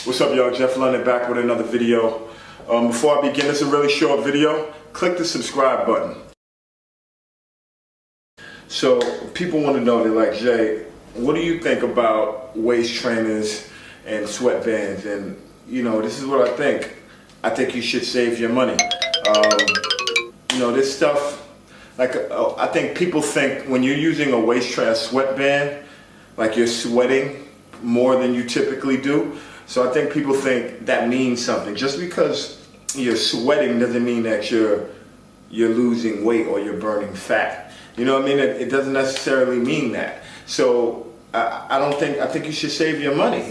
What's up, y'all? Jeff London back with another video. Before I begin, it's a really short video. Click the subscribe button. So people want to know, they're like, Jay, what do you think about waist trainers and sweatbands? And you know, this is what I think. I think you should save your money. This stuff, like I think people think when you're using a waist trainer, a sweatband, like you're sweating more than you typically do. So I think people think that means something. Just because you're sweating doesn't mean that you're losing weight or you're burning fat. You know what I mean? It doesn't necessarily mean that. So I think you should save your money.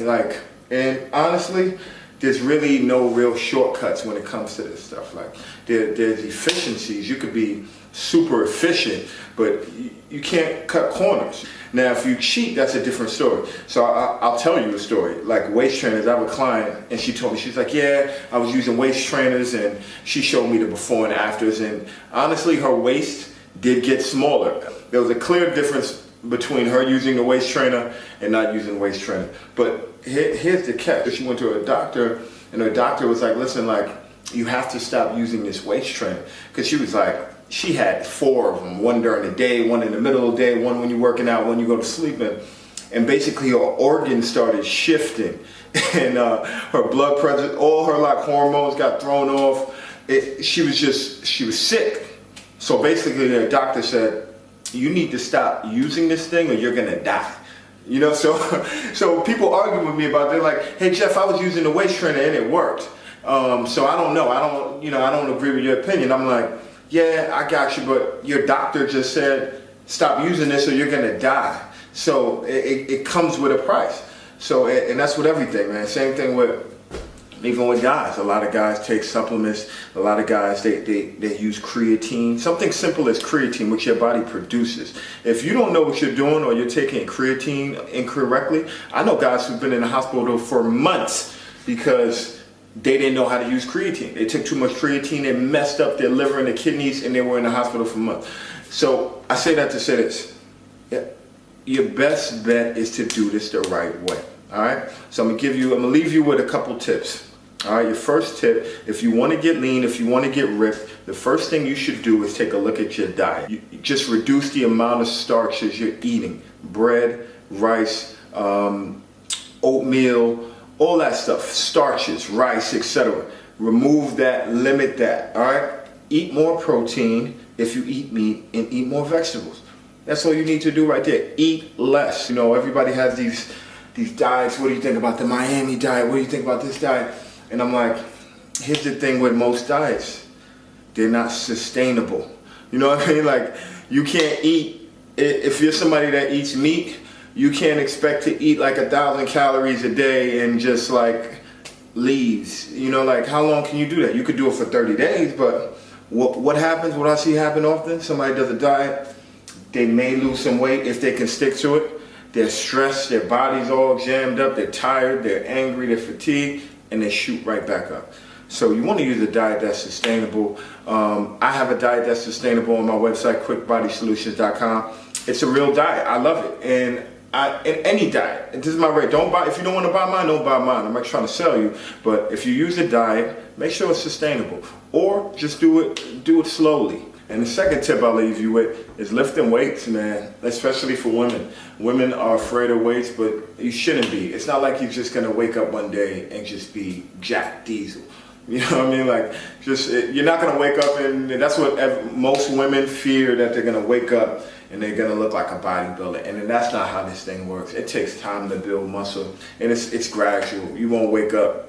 And honestly, there's really no real shortcuts when it comes to this stuff. Like there's efficiencies. You could be super efficient, but you can't cut corners. Now, if you cheat, that's a different story. So I'll tell you a story. Like waist trainers, I have a client and she told me, she's like, yeah, I was using waist trainers, and she showed me the before and afters, and honestly, her waist did get smaller. There was a clear difference between her using the waist trainer and not using the waist trainer. But here's the catch. She went to a doctor, and her doctor was like, listen, like, you have to stop using this waist trainer. Because she was like, she had 4 of them, one during the day, one in the middle of the day, one when you're working out, one you go to sleep in. And basically her organs started shifting, and her blood pressure, all her like hormones got thrown off. She was sick. So basically the doctor said, you need to stop using this thing or you're gonna die. You know, so people argue with me about it. They're like, hey Jeff, I was using the waist trainer and it worked. So I don't know. I don't agree with your opinion. I'm like, yeah, I got you, but your doctor just said stop using this or you're gonna die. So it comes with a price. So and that's with everything, man. Same thing with even with guys. A lot of guys take supplements. A lot of guys they use creatine. Something simple as creatine, which your body produces. If you don't know what you're doing or you're taking creatine incorrectly, I know guys who've been in the hospital for months because they didn't know how to use creatine. They took too much creatine, it messed up their liver and their kidneys, and they were in the hospital for months. So I say that to say this. Your best bet is to do this the right way. All right? So I'm gonna leave you with a couple tips. All right, your first tip, if you want to get lean, if you want to get ripped, the first thing you should do is take a look at your diet. You just reduce the amount of starches you're eating. Bread, rice, oatmeal, all that stuff, starches, rice, etc. Remove that, limit that, all right? Eat more protein if you eat meat, and eat more vegetables. That's all you need to do right there. Eat less. You know, everybody has these diets. What do you think about the Miami diet? What do you think about this diet? And I'm like, here's the thing with most diets. They're not sustainable. You know what I mean? Like, you can't eat, if you're somebody that eats meat, you can't expect to eat like 1,000 calories a day and just like leaves. You know, like how long can you do that? You could do it for 30 days, but what happens, what I see happen often, somebody does a diet, they may lose some weight if they can stick to it. They're stressed, their body's all jammed up, they're tired, they're angry, they're fatigued, and they shoot right back up. So you want to use a diet that's sustainable. I have a diet that's sustainable on my website, quickbodysolutions.com. It's a real diet. I love it. And in any diet, and this is my rate. Don't buy, if you don't want to buy mine, don't buy mine. I'm not trying to sell you, but if you use a diet, make sure it's sustainable, or just do it slowly. And the second tip I'll leave you with is lifting weights, man, especially for women. Women are afraid of weights, but you shouldn't be. It's not like you're just gonna wake up one day and just be Jack Diesel. You know what I mean? Like, you're not gonna wake up, and that's what most women fear, that they're gonna wake up and they're gonna look like a bodybuilder. And that's not how this thing works. It takes time to build muscle, and it's gradual. You won't wake up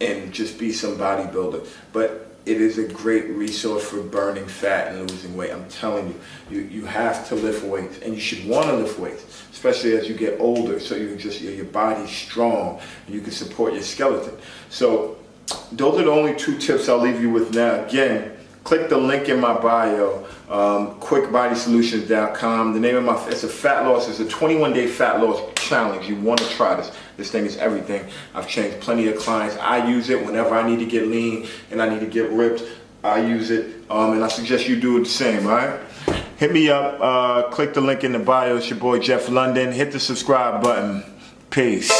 and just be some bodybuilder. But it is a great resource for burning fat and losing weight. I'm telling you, you have to lift weights, and you should want to lift weights, especially as you get older, so your body's strong and you can support your skeleton. So those are the only 2 tips I'll leave you with now. Again, click the link in my bio, quickbodysolutions.com. The name of it's a 21-day fat loss challenge. You want to try this. This thing is everything. I've changed plenty of clients. I use it whenever I need to get lean and I need to get ripped. I use it, and I suggest you do it the same, all right? Hit me up, click the link in the bio. It's your boy Jeff London. Hit the subscribe button. Peace.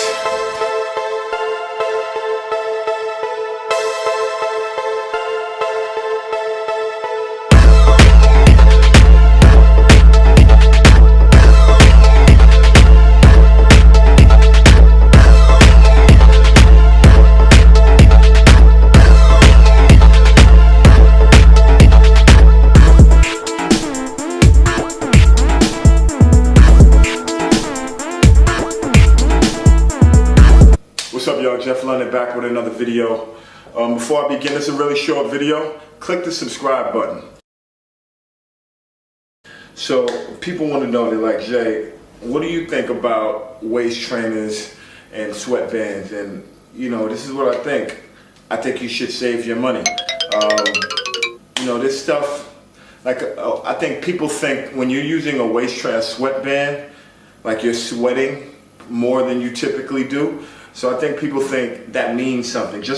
what's up, y'all? Jeff London back with another video. Before I begin, it's a really short video. Click the subscribe button. So people want to know, they're like, Jay, what do you think about waist trainers and sweatbands? And you know, this is what I think. I think you should save your money. You know, this stuff, like I think people think when you're using a waist trainer sweatband, like you're sweating more than you typically do. So I think people think that means something. Just